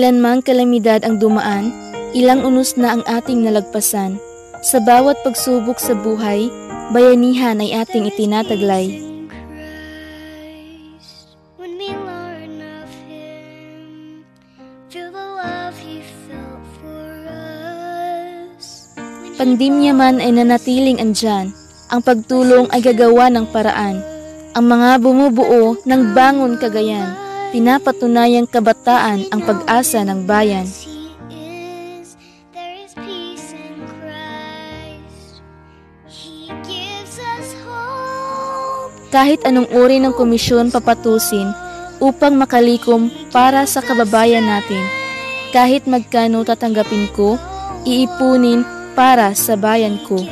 Ilan mang kalamidad ang dumaan, ilang unos na ang ating nalagpasan. Sa bawat pagsubok sa buhay, bayanihan ay ating itinataglay. Pandemya man ay nanatiling andyan, ang pagtulong ay gagawa ng paraan. Ang mga bumubuo ng bangon Cagayan, pinapatunayang kabataan ang pag-asa ng bayan. Kahit anong uri ng komisyon papatusin upang makalikom para sa kababayan natin. Kahit magkano tatanggapin ko, iipunin para sa bayan ko.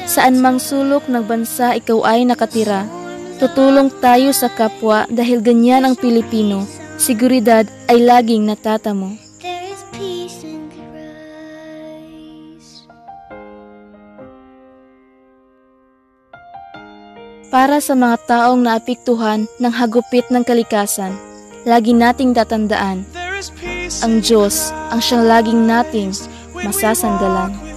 Saan mang sulok ng bansa ikaw ay nakatira, tutulong tayo sa kapwa dahil ganyan ang Pilipino, seguridad ay laging natatamo. Para sa mga taong naapektuhan ng hagupit ng kalikasan, lagi nating tatandaan, ang Diyos ang siyang laging nating masasandalan.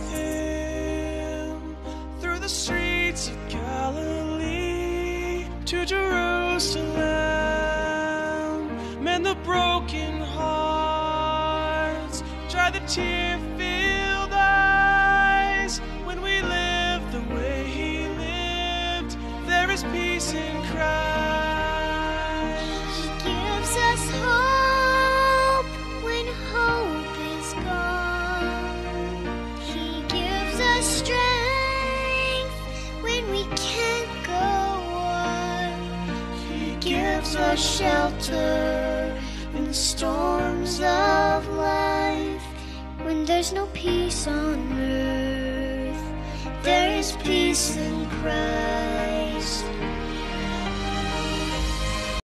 Mend the broken hearts, dry the tear-filled eyes. When we live the way He lived, there is peace in Christ. He gives us hope when hope is gone. He gives us strength when we can't go on. He gives us shelter in the storms of life. When there's no peace on earth, there is peace in Christ.